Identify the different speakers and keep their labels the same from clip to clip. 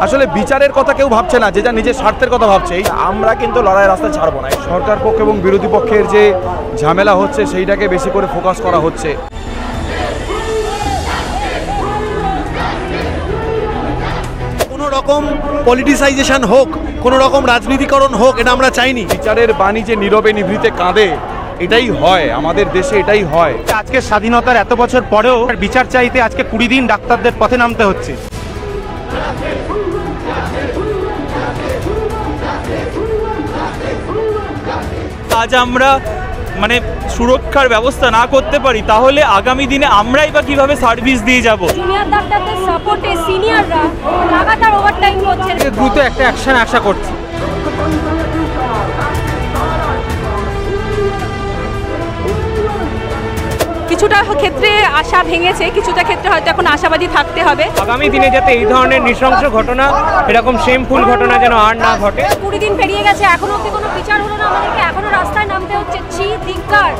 Speaker 1: আসলে বিচারের কথা কেউ ভাবছে না, যে যা নিজের স্বার্থের কথা ভাবছে।
Speaker 2: আমরা কিন্তু লড়াইয়ের রাস্তা ছাড়বো না।
Speaker 1: সরকার পক্ষ এবং বিরোধী পক্ষের যে ঝামেলা হচ্ছে সেইটাকে বেশি করে ফোকাস করা হচ্ছে।
Speaker 3: কোনো রকম পলিটিসাইজেশন হোক, কোনো রকম রাজনীতিকরণ হোক, এটা আমরা চাইনি।
Speaker 1: বিচারের বাণী যে নীরবে নিভৃতে কাঁদে, এটাই হয় আমাদের দেশে, এটাই হয়।
Speaker 4: আজকে স্বাধীনতার এত বছর পরেও বিচার চাইতে আজকে 20 দিন ডাক্তারদের পথে নামতে হচ্ছে।
Speaker 5: আজ আমরা সুরক্ষার ব্যবস্থা না করতে পারি, তাহলে আগামী দিনে আমরাই বা কিভাবে সার্ভিস দিয়ে যাব?
Speaker 6: জুনিয়র ডাক্তারদের সাপোর্টে সিনিয়ররা লাগাতার ওভারটাইম করছে।
Speaker 4: দ্রুত একটা অ্যাকশন আশা করছি।
Speaker 6: কিছুটা ক্ষেত্রে আশা ভেঙেছে, কিছুটা ক্ষেত্রে হয়তো এখন আশাবাদী থাকতে হবে।
Speaker 4: আগামী দিনে যাতে এই ধরনের নৃশংস ঘটনা, এরকম শেমফুল ঘটনা যেন আর না ঘটে।
Speaker 6: 20 দিন পেরিয়ে গেছে, এখনো অব্দি কোনো বিচার হলো না, আমাদেরকে এখনো রাস্তায় নামতে হচ্ছে। ছি, ধিক্কার।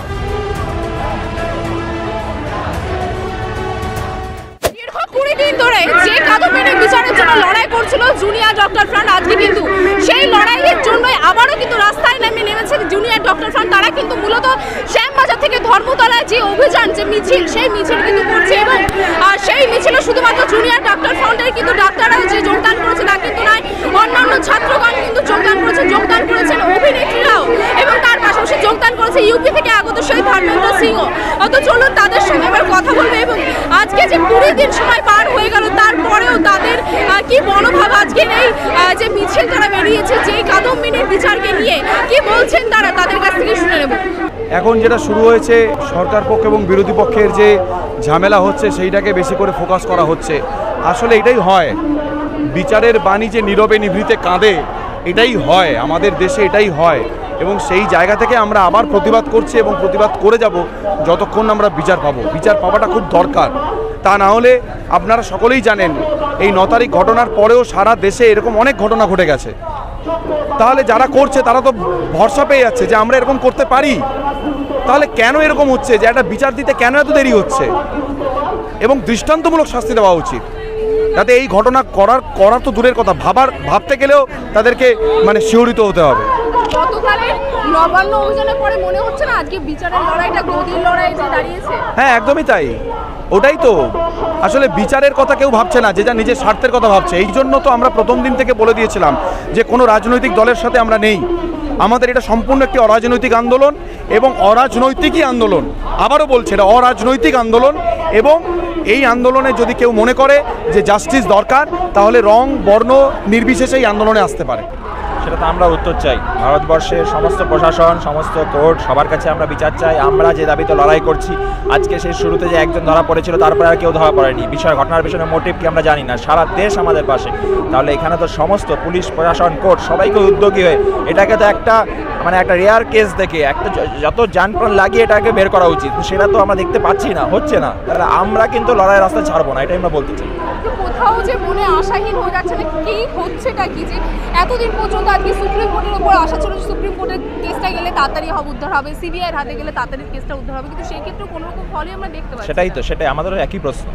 Speaker 6: দীর্ঘ 20 দিন ধরে যে কাদম্বিনীর বিচারের জন্য লড়াই করছিল জুনিয়র ডক্টর ফ্রন্ট, আজকে কিন্তু সেই লড়াইয়ের জন্যই আবারও কিন্তু রাস্তায় নেমেছে জুনিয়র ডক্টর ফ্রন্ট। তারা কিন্তু মূলত শ্যামবাজার থেকে ধর্মতলায় যে অভিযান, যে মিছিল, সেই মিছিল কিন্তু করছে এবং সেই মিছিলে শুধুমাত্র জুনিয়র ডক্টর ফ্রন্টের কিন্তু ডাক্তাররা যে যোগদান করেছে তা কিন্তু নয়, অন্যান্য ছাত্রগণ কিন্তু যোগদান করেছেন অভিনেত্রীরাও, এবং তার পাশাপাশি যোগদান করেছে ইউপি থেকে আগত সেই ধর্মেন্দ্র সিংও। তো চলুন তাদের সঙ্গে এবার কথা বলবে। এবং আজকে যে 20 দিন সময় পার হয়ে গেল, তারপরেও তাদের কি মনোভাব আজকের এই যে মিছিল তারা বেরিয়েছে যে কাদম্বিনীর বিচারকে নিয়ে, কি বলছেন তারা, তাদের কাছ থেকে শুনে নেব।
Speaker 1: এখন যেটা শুরু হয়েছে, সরকার পক্ষ এবং বিরোধী পক্ষের যে ঝামেলা হচ্ছে সেইটাকে বেশি করে ফোকাস করা হচ্ছে। আসলে এটাই হয়, বিচারের বাণী যে নীরবে নিভৃতে কাঁদে, এটাই হয় আমাদের দেশে, এটাই হয়। এবং সেই জায়গা থেকে আমরা আবার প্রতিবাদ করছি এবং প্রতিবাদ করে যাব যতক্ষণ আমরা বিচার পাবো। বিচার পাওয়াটা খুব দরকার, তা না হলে আপনারা সকলেই জানেন এই 9 তারিখ ঘটনার পরেও সারা দেশে এরকম অনেক ঘটনা ঘটে গেছে। তাহলে যারা করছে তারা তো ভরসা পেয়ে যাচ্ছে যে আমরা এরকম করতে পারি। তাহলে কেন এরকম হচ্ছে, যে একটা বিচার দিতে কেন এত দেরি হচ্ছে? এবং দৃষ্টান্তমূলক শাস্তি দেওয়া উচিত, যাতে এই ঘটনা করার তো দূরের কথা, ভাবতে গেলেও তাদেরকে শিহরিত হতে হবে।
Speaker 6: গতকালের নবান্ন অভিযানের পরে মনে হচ্ছে না আজকে বিচারের লড়াইটা গদির লড়াই যে দাঁড়িয়েছে?
Speaker 1: হ্যাঁ, একদমই তাই, ওটাই তো। আসলে বিচারের কথা কেউ ভাবছে না, যে যা নিজের স্বার্থের কথা ভাবছে। এই জন্য তো আমরা প্রথম দিন থেকে বলে দিয়েছিলাম যে কোনো রাজনৈতিক দলের সাথে আমরা নেই। আমাদের এটা সম্পূর্ণ একটি অরাজনৈতিক আন্দোলন, এবং অরাজনৈতিকই আন্দোলন। আবারও বলছে, এটা অরাজনৈতিক আন্দোলন। এবং এই আন্দোলনে যদি কেউ মনে করে যে জাস্টিস দরকার, তাহলে রং বর্ণ নির্বিশেষে এই আন্দোলনে আসতে পারে।
Speaker 2: সেটা তো আমরা উত্তর চাই। ভারতবর্ষের সমস্ত প্রশাসন, সমস্ত কোর্ট, সবার কাছে আমরা বিচার চাই। আমরা যে দাবিতে লড়াই করছি, আজকে সেই শুরুতে যে একজন ধরা পড়েছিল, তারপরে আর কেউ ধরা পড়েনি। ঘটনার পিছনে মোটিভ কি আমরা জানি না। সারা দেশ আমাদের পাশে, তাহলে এখানে তো সমস্ত পুলিশ প্রশাসন, কোর্ট সবাইকে উদ্যোগী হয়ে এটাকে তো একটা রেয়ার কেস দেখে যত যানপ্রাণ লাগিয়ে এটাকে বের করা উচিত। সেটা তো আমরা দেখতে পাচ্ছি না, হচ্ছে না। তাহলে আমরা কিন্তু লড়াইয়ের রাস্তা ছাড়বো না, এটাই আমরা বলতে চাই।
Speaker 6: কোথাও যে মনে আশাহীন হয়ে যাচ্ছে না, কি হচ্ছেটা কি, যে এতদিন পর্যন্ত আজকে সুপ্রিম কোর্টের উপর আশা ছিল যে সুপ্রিম কোর্টের কেসটা গেলে তাড়াতাড়ি উদ্ধার হবে, সিবিআইয়ের হাতে গেলে তাড়াতাড়ি কেসটা উদ্ধার হবে, কিন্তু সেই ক্ষেত্রে কোনো রকম ফলই আমরা দেখতে পাচ্ছি।
Speaker 2: সেটাই আমাদেরও একই প্রশ্ন।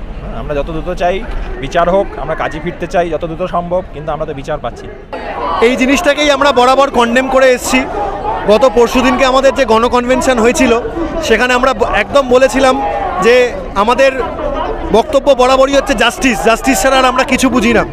Speaker 2: আমরা যত দ্রুত চাই বিচার হোক, আমরা কাজে ফিরতে চাই যত দ্রুত সম্ভব, কিন্তু আমরা তো বিচার পাচ্ছি।
Speaker 3: এই জিনিসটাকেই আমরা বরাবর কন্ডেম করে এসেছি। গত পরশুদিনকে আমাদের যে গণকনভেনশন হয়েছিল, সেখানে আমরা একদম বলেছিলাম যে আমাদের বক্তব্য বরাবরই হচ্ছে জাস্টিস ছাড়া আর আমরা কিছু বুঝি না।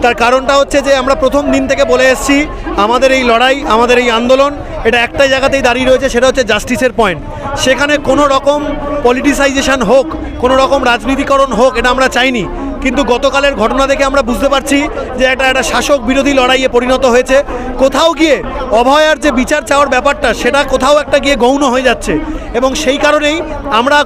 Speaker 3: তার কারণটা হচ্ছে যে আমরা প্রথম দিন থেকে বলে এসেছি আমাদের এই লড়াই, আমাদের এই আন্দোলন, এটা একটাই জায়গাতেই দাঁড়িয়ে রয়েছে, সেটা হচ্ছে জাস্টিসের পয়েন্ট। সেখানে কোনো রকম পলিটিসাইজেশন হোক, কোনো রকম রাজনীতিকরণ হোক, এটা আমরা চাইনি। কিন্তু গতকালের ঘটনা দেখে আমরা বুঝতে পারছি যে একটা শাসক বিরোধী লড়াইয়ে পরিণত হয়েছে। কোথাও গিয়ে অভয়ার যে বিচার চাওয়ার ব্যাপারটা, সেটা কোথাও একটা গিয়ে গৌণ হয়ে যাচ্ছে। এবং সেই কারণেই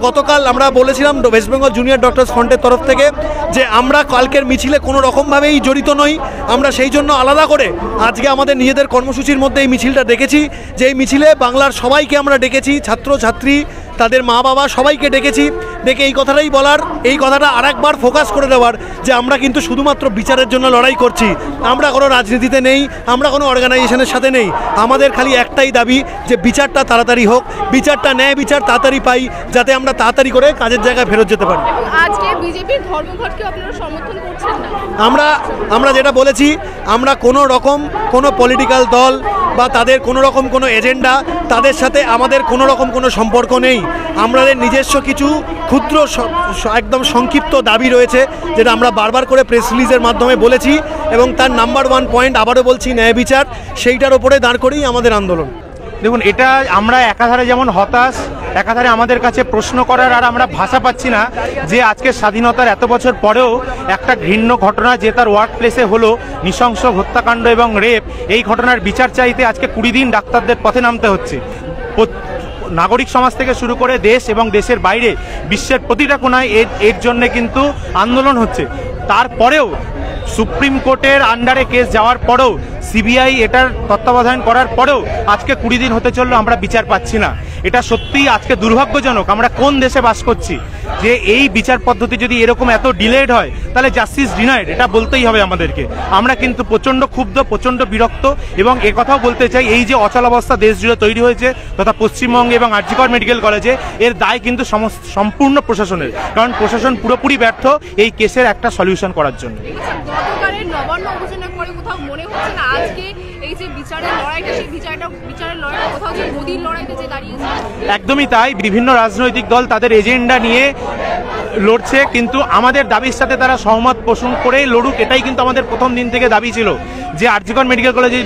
Speaker 3: গতকাল আমরা বলেছিলাম ওয়েস্ট বেঙ্গল জুনিয়র ডক্টরস ফ্রন্টের তরফ থেকে যে আমরা কালকের মিছিলে কোনো রকমভাবেই জড়িত নই। আমরা সেই জন্য আলাদা করে আজকে আমাদের নিজেদের কর্মসূচির মধ্যে এই মিছিলটা ডেকেছি, যে এই মিছিলে বাংলার সবাইকে আমরা ডেকেছি, ছাত্র ছাত্রী, তাদের মা বাবা সবাইকে ডেকেছি। ডেকে এই কথাটাই বলার এই কথাটা আরেকবার ফোকাস করে দেওয়ার যে আমরা কিন্তু শুধুমাত্র বিচারের জন্য লড়াই করছি, আমরা কোনো রাজনীতিতে নেই, আমরা কোনো অর্গানাইজেশনের সাথে নেই। আমাদের খালি একটাই দাবি যে বিচারটা তাড়াতাড়ি হোক, বিচারটা ন্যায় বিচার তাড়াতাড়ি পাই, যাতে আমরা তাড়াতাড়ি করে কাজের জায়গায় ফেরত যেতে পারি।
Speaker 6: আজকে বিজেপির ধর্মঘটকে আপনারা সমর্থন করছেন না?
Speaker 3: আমরা যেটা বলেছি, আমরা কোনো রকম কোনো পলিটিক্যাল দল বা তাদের কোনো রকম কোনো এজেন্ডা, তাদের সাথে আমাদের কোনো রকম কোনো সম্পর্ক নেই। আমাদের নিজস্ব কিছু ক্ষুদ্র একদম সংক্ষিপ্ত দাবি রয়েছে, যেটা আমরা বারবার করে প্রেস রিলিজের মাধ্যমে বলেছি, এবং তার নাম্বার 1 পয়েন্ট আবারও বলছি ন্যায় বিচার। সেইটার ওপরে দাঁড় করেই আমাদের আন্দোলন।
Speaker 4: দেখুন, এটা আমরা একাধারে যেমন হতাশ, একাধারে আমাদের কাছে প্রশ্ন করার আর আমরা ভাষা পাচ্ছি না যে আজকের স্বাধীনতার এত বছর পরেও একটা ঘৃণ্য ঘটনা যে তার ওয়ার্ক প্লেসে হলো, নৃশংস হত্যাকাণ্ড এবং রেপ, এই ঘটনার বিচার চাইতে আজকে 20 দিন ডাক্তারদের পথে নামতে হচ্ছে। নাগরিক সমাজ থেকে শুরু করে দেশ এবং দেশের বাইরে বিশ্বের প্রতিটা কোনায় এর জন্য কিন্তু আন্দোলন হচ্ছে। তারপরেও সুপ্রিম কোর্টের আন্ডারে কেস যাওয়ার পরেও, সিবিআই এটার তত্ত্বাবধান করার পরেও আজকে 20 দিন হতে চললো আমরা বিচার পাচ্ছি না। এটা সত্যিই আজকে দুর্ভাগ্যজনক। আমরা কোন দেশে বাস করছি যে এই বিচার পদ্ধতি যদি এরকম এত ডিলেড হয়, তাহলে জাস্টিস ডিনাইড, এটা বলতেই হবে আমাদেরকে। আমরা কিন্তু প্রচণ্ড ক্ষুব্ধ, প্রচণ্ড বিরক্ত, এবং একথাও বলতে চাই, এই যে অচলাবস্থা দেশ জুড়ে তৈরি হয়েছে তথা পশ্চিমবঙ্গে এবং আরজিকর মেডিকেল কলেজে, এর দায় কিন্তু সম্পূর্ণ প্রশাসনের, কারণ প্রশাসন পুরোপুরি ব্যর্থ এই কেসের একটা সলিউশন করার জন্য।
Speaker 6: গতকালের নবান্ন অভিযানের পরে কোথাও মনে হচ্ছে না আজকে এই যে বিচারের লড়াইটা, সেই বিচারের লড়াইটা কোথাও যে মোদির লড়াইতে যে দাঁড়িয়েছে?
Speaker 4: একদমই তাই। বিভিন্ন রাজনৈতিক দল তাদের এজেন্ডা নিয়ে লড়ছে, কিন্তু আমাদের দাবির সাথে তারা সহমত পোষণ করেই লড়ুক, এটাই কিন্তু আমাদের প্রথম দিন থেকে দাবি ছিল যে আরজিকর মেডিকেল কলেজে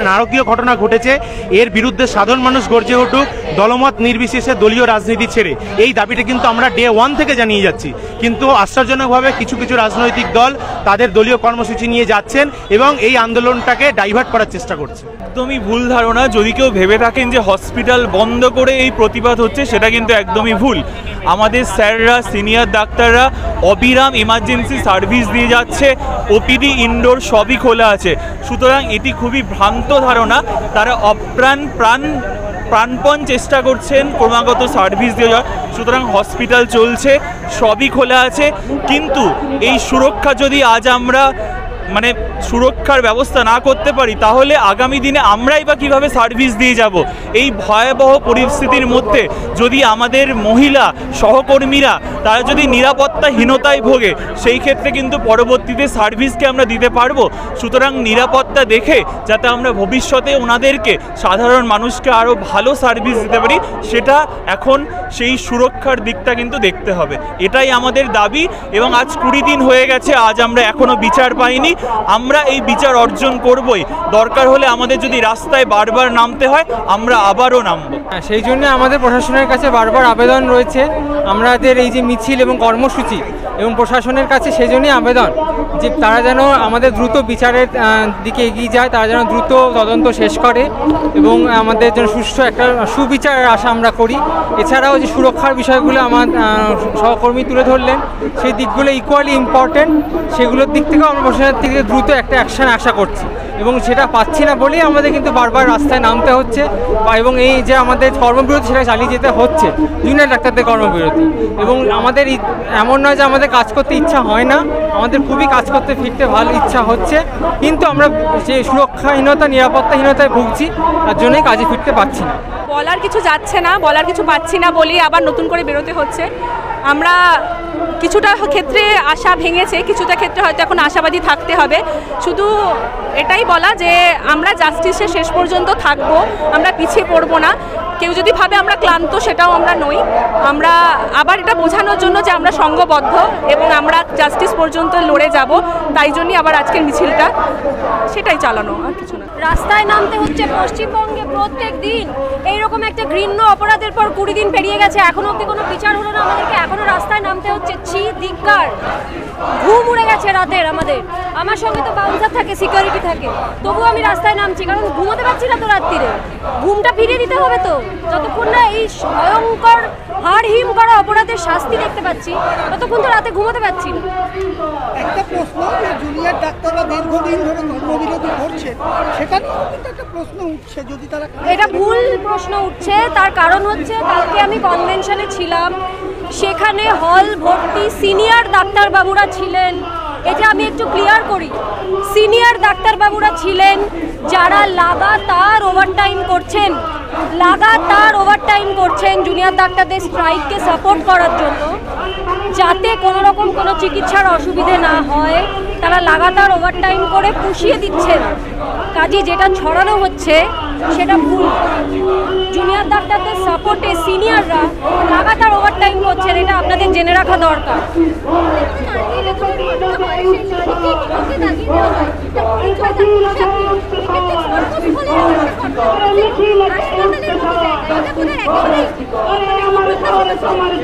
Speaker 4: নারকীয় ঘটনা ঘটেছে, এর বিরুদ্ধে সাধারণ মানুষ গর্জে উঠুক, দলমত নির্বিশেষে দলীয় রাজনীতি ছেড়ে। এই দাবিটা কিন্তু আমরা ডে 1 থেকে জানিয়ে যাচ্ছি, কিন্তু আশ্চর্যজনকভাবে কিছু কিছু রাজনৈতিক দল তাদের দলীয় কর্মসূচি নিয়ে যাচ্ছেন এবং এই আন্দোলনটাকে ডাইভার্ট করার চেষ্টা করছে।
Speaker 5: একদমই ভুল ধারণা। যদি কেউ ভেবে থাকেন যে হসপিটাল বন্ধ করে এই প্রতিবাদ হচ্ছে, সেটা কিন্তু একদমই ভুল। আমাদের স্যাররা, সিনিয়র ডাক্তাররা অবিরাম এমার্জেন্সি সার্ভিস দিয়ে যাচ্ছে, ওপিডি, ইনডোর সবই খোলা আছে। সুতরাং এটি খুবই ভ্রান্ত ধারণা। তারা প্রাণপণ চেষ্টা করছেন ক্রমাগত সার্ভিস দিয়ে যাওয়ার। সুতরাং হসপিটাল চলছে, সবই খোলা আছে, কিন্তু এই সুরক্ষা যদি আজ আমরা সুরক্ষার ব্যবস্থা না করতে পারি, তাহলে আগামী দিনে আমরাই বা কীভাবে সার্ভিস দিয়ে যাব? এই ভয়াবহ পরিস্থিতির মধ্যে যদি আমাদের মহিলা সহকর্মীরা তারা যদি নিরাপত্তাহীনতায় ভোগে, সেই ক্ষেত্রে কিন্তু পরবর্তীতে সার্ভিসকে আমরা দিতে পারবো। সুতরাং নিরাপত্তা দেখে যাতে আমরা ভবিষ্যতে ওনাদেরকে, সাধারণ মানুষকে আরও ভালো সার্ভিস দিতে পারি, সেটা এখন সেই সুরক্ষার দিকটা কিন্তু দেখতে হবে। এটাই আমাদের দাবি, এবং আজ 20 দিন হয়ে গেছে, আজ আমরা এখনও বিচার পাইনি। আমরা এই বিচার অর্জন করবই। দরকার হলে আমাদের যদি রাস্তায় বারবার নামতে হয়, আমরা আবারও নামবো।
Speaker 7: সেই জন্য আমাদের প্রশাসনের কাছে বারবার আবেদন রয়েছে, আমাদের এই যে মিছিল এবং কর্মসূচি এবং প্রশাসনের কাছে সেই জন্যই আবেদন যে তারা যেন আমাদের দ্রুত বিচারের দিকে এগিয়ে যায়, তারা যেন দ্রুত তদন্ত শেষ করে এবং আমাদের যেন সুষ্ঠু একটা সুবিচারের আশা আমরা করি। এছাড়াও যে সুরক্ষার বিষয়গুলো আমার সহকর্মী তুলে ধরলেন, সেই দিকগুলো ইকুয়ালি ইম্পর্টেন্ট। সেগুলোর দিক থেকেও আমরা প্রশাসনের থেকে দ্রুত একটা অ্যাকশন আশা করছি, এবং সেটা পাচ্ছি না বলেই আমাদের কিন্তু বারবার রাস্তায় নামতে হচ্ছে, এবং এই যে আমাদের কর্মবিরতি সেটা চালিয়ে যেতে হচ্ছে, জুনিয়র ডাক্তারদের কর্মবিরতি। এবং আমাদের এমন নয় যে আমাদের কাজ করতে ইচ্ছা হয় না, আমাদের খুবই কাজ করতে ফিরতে ভালো ইচ্ছা হচ্ছে, কিন্তু আমরা যে সুরক্ষাহীনতা, নিরাপত্তাহীনতায় ভুগছি, তার জন্যই কাজে ফিরতে পারছি না।
Speaker 6: বলার কিছু যাচ্ছে না, বলার কিছু পাচ্ছি না বলেই আবার নতুন করে বেরোতে হচ্ছে। আমরা কিছুটা ক্ষেত্রে আশা ভেঙেছে, কিছুটা ক্ষেত্রে হয়তো এখন আশাবাদী থাকতে হবে। শুধু এটাই বলা যে আমরা জাস্টিসে শেষ পর্যন্ত থাকবো, আমরা পিছিয়ে পড়বো না। কেউ যদি ভাবে আমরা ক্লান্ত, সেটাও আমরা নই। আমরা আবার এটা বোঝানোর জন্য যে আমরা সংঘবদ্ধ এবং আমরা জাস্টিস পর্যন্ত লড়ে যাব, তাই জন্যই আবার আজকের মিছিলটা, সেটাই চালানো, আর কিছু না।
Speaker 8: রাস্তায় নামতে হচ্ছে পশ্চিমবঙ্গে প্রত্যেক দিন। এইরকম একটা ঘৃণ্য অপরাধের পর 20 দিন পেরিয়ে গেছে, এখনো অব্দি কোনো বিচার হলো না, আমাদেরকে এখনো রাস্তায় নামতে হচ্ছে। ছি, ধিক্কার। ঘুম উড়ে গেছে রাতের আমাদের। আমার সঙ্গে তো বাউন্সার থাকে, সিকিউরিটি থাকে, তবুও আমি রাস্তায় নামছি, কারণ ঘুমোতে পারছি না তো রাত্রিরে। ঘুমটা ফিরিয়ে দিতে হবে তো, যতক্ষণ না এই ভয়ঙ্কর হাড়হিম করা অপরাধের শাস্তি দেখতে পাচ্ছি ততক্ষণ তো রাতে ঘুমোতে পারছি না।
Speaker 9: একটা প্রশ্ন, যে জুনিয়র ডাক্তাররা দীর্ঘদিন ধরে কর্মবিরতি করছে, সেখানেও কিন্তু একটা প্রশ্ন উঠছে, যদি তারা
Speaker 8: এটা ভুল প্রশ্ন উঠছে। তার কারণ হচ্ছে কালকে আমি কনভেনশনে ছিলাম, সেখানে হল ভর্তি সিনিয়র ডাক্তারবাবুরা ছিলেন। এটা আমি একটু ক্লিয়ার করি, সিনিয়র ডাক্তারবাবুরা ছিলেন যারা লাগাতার ওভারটাইম করছেন, জুনিয়র ডাক্তারদের স্ট্রাইককে সাপোর্ট করার জন্য, যাতে কোনো রকম কোনো চিকিৎসার অসুবিধে না হয়। তারা লাগাতার ওভারটাইম করে পুষিয়ে দিচ্ছেন। কাজে যেটা ছড়ানো হচ্ছে সেটা ভুল। জুনিয়র ডাক্তারদের সাপোর্টে সিনিয়ররা লাগাতার ওভারটাইম করছেন, এটা আপনাদের জেনে রাখা দরকার।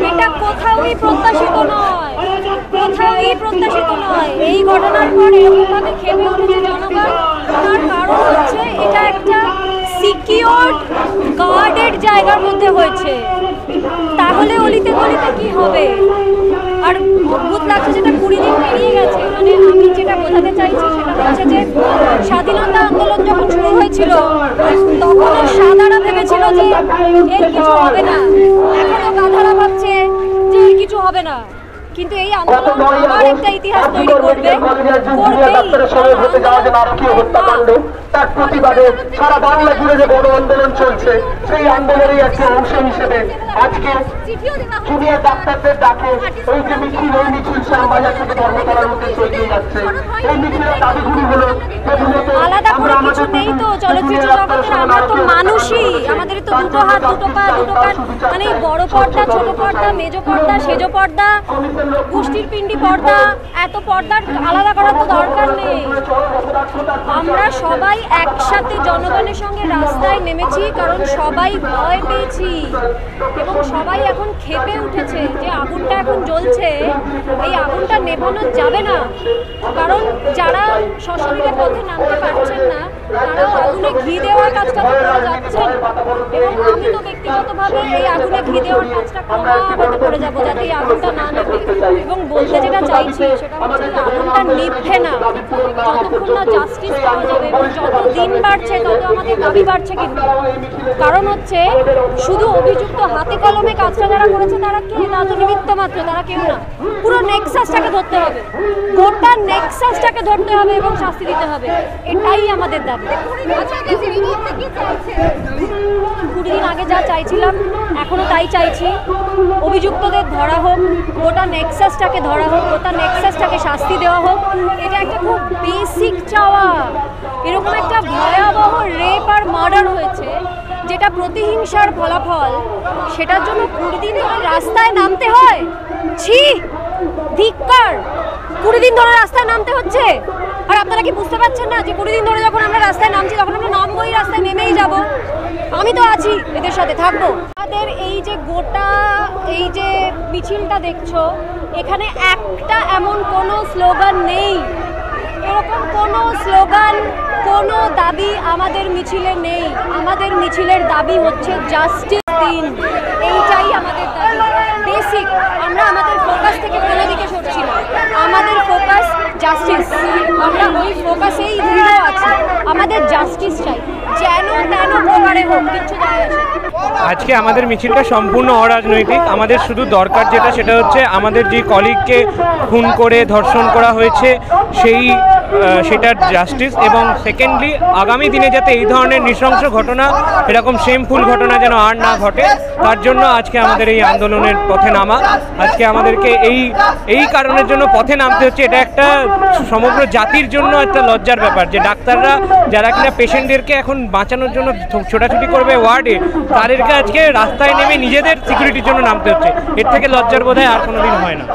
Speaker 8: এটা কোথাওই প্রত্যাশিত নয়, এই ঘটনার পর এরকমভাবে খেপে উঠেছে জনগণ। তার কারণ হচ্ছে এটা একটা সিকিউরড গার্ডেড জায়গার মধ্যে হয়েছে, তাহলে অলিতে গলিতে কি হবে? আর অদ্ভুত লাগছে যেটা 20 দিন পেরিয়ে গেছে। মানে আমি যেটা বোঝাতে চাইছি সেটা হচ্ছে যে স্বাধীনতা আন্দোলন যখন শুরু হয়েছিল তখনও সাদারা ভেবেছিল যে এর কিছু হবে না, এখনো গাধারা ভাবছে যে এর কিছু হবে না। কিন্তু এই আন্দোলন আবার একটা ইতিহাস তৈরি করবে,
Speaker 10: তার প্রতিবাদে সারা বাংলা জুড়ে যে বড় আন্দোলন চলছে, সেই আন্দোলনের একটা অংশ হিসেবে আজকে জুনিয়র ডাক্তারদের ডাকে এই যে মিছিল, এই মিছিল শ্যামবাজার থেকে ধর্মতলার উদ্দেশ্যে এগিয়ে যাচ্ছে। এই মিছিলের দাবিগুলি হলো
Speaker 8: আলাদা করে কিছু নেই তো চলচ্চিত্র জগতের, আমরা তো মানুষই, আমাদের তো দুটো হাত দুটো পা দুটো কান, মানে বড় পর্দা ছোট পর্দা মেজো পর্দা সেজো পর্দা গোষ্ঠীর পিণ্ডি পর্দা, এত পর্দার আলাদা করার তো দরকার নেই। আমরা সবাই একসাথে জনগণের সঙ্গে রাস্তায় নেমেছি, কারণ সবাই ভয় পেয়েছি এবং সবাই এখন ক্ষেপে উঠেছে যে আগুনটা এখন জ্বলছে, এই আগুনটা নেভানো যাবে না। কারণ যারা সশরীরে পথে নামতে পারছেন না তারাও আগুনে ঘি দেওয়ার কাজটা করে যাচ্ছেন, এবং আমি তো ব্যক্তিগতভাবে এই আগুনে ঘি দেওয়ার কাজটা ক্রমাগত করে যাবো যাতে এই আগুনটা না নেভে। এবং বলতে যেটা চাইছি সেটা হচ্ছে যে আগুনটা নিভবে না যতক্ষণ না জাস্টিস পাওয়া যাবে, এবং যত দিন বাড়ছে তত আমাদের দাবি বাড়ছে। কিন্তু কারণ হচ্ছে শুধু অভিযুক্ত হাতে কলমে কাজটা যারা করেছে তারা কে? তারা তো নিমিত্ত মাত্র, তারা কেউ না। পুরো নেক্সাসটাকে ধরতে হবে, গোটা নেক্সাসটাকে ধরতে হবে এবং শাস্তি দিতে হবে, এটাই আমাদের দাবি। 20 দিন আগে যা চাইছিলাম এখনো তাই চাইছি, অভিযুক্তদের ধরা হোক, গোটা নেক্সাসটাকে ধরা হোক, গোটা নেক্সাসটাকে শাস্তি দেওয়া হোক। এটা একটা খুব বেসিক চাওয়া। এরকম একটা ভয়াবহ রেপ আর মার্ডার হয়েছে যেটা প্রতিহিংসার ফলাফল, সেটার জন্য 20 দিন ধরে রাস্তায় নামতে হয়। ছি, ধিক্কার! 20 দিন ধরে রাস্তায় নামতে হচ্ছে। আর আপনারা কি বুঝতে পারছেন না যে 20 দিন ধরে যখন আমরা রাস্তায় নামছি তখন আমরা নামবোই, রাস্তায় নেমেই যাব। আমি তো আছি, এদের সাথে থাকবো। আমাদের এই যে গোটা এই যে মিছিলটা দেখছো, এখানে একটা এমন কোনো স্লোগান নেই, এরকম কোনো স্লোগান, কোনো দাবি আমাদের মিছিলে নেই। আমাদের মিছিলের দাবি হচ্ছে জাস্টিস দিন, এইটাই আমাদের দাবি বেসিক। আমরা আমাদের ফোকাস থেকে কোনো দিকে সরছি না, আমাদের ফোকাস জাস্টিস। আমরা ওই ফোকাসেই দৃঢ় আছি, আমাদের জাস্টিস চাই, যেন তেন প্রকারে হোক, কিচ্ছু যায় আসে।
Speaker 7: আজকে আমাদের মিছিলটা সম্পূর্ণ অরাজনৈতিক। আমাদের শুধু দরকার যেটা, সেটা হচ্ছে আমাদের যে কলিগকে খুন করে ধর্ষণ করা হয়েছে সেটার জাস্টিস, এবং সেকেন্ডলি আগামী দিনে যাতে এই ধরনের নৃশংস ঘটনা, এরকম শেমফুল ঘটনা যেন আর না ঘটে, তার জন্য আজকে আমাদের এই আন্দোলনের পথে নামা। আজকে আমাদেরকে এই কারণের জন্য পথে নামতে হচ্ছে, এটা একটা সমগ্র জাতির জন্য একটা লজ্জার ব্যাপার যে ডাক্তাররা যারা কিনা পেশেন্টদেরকে এখন বাঁচানোর জন্য ছোটাছুটি করবে ওয়ার্ডে, তাদেরকে আজকে রাস্তায় নেমে নিজেদের সিকিউরিটির জন্য নামতে হচ্ছে। এর থেকে লজ্জার বোধহয় আর কোনোদিন হয় না।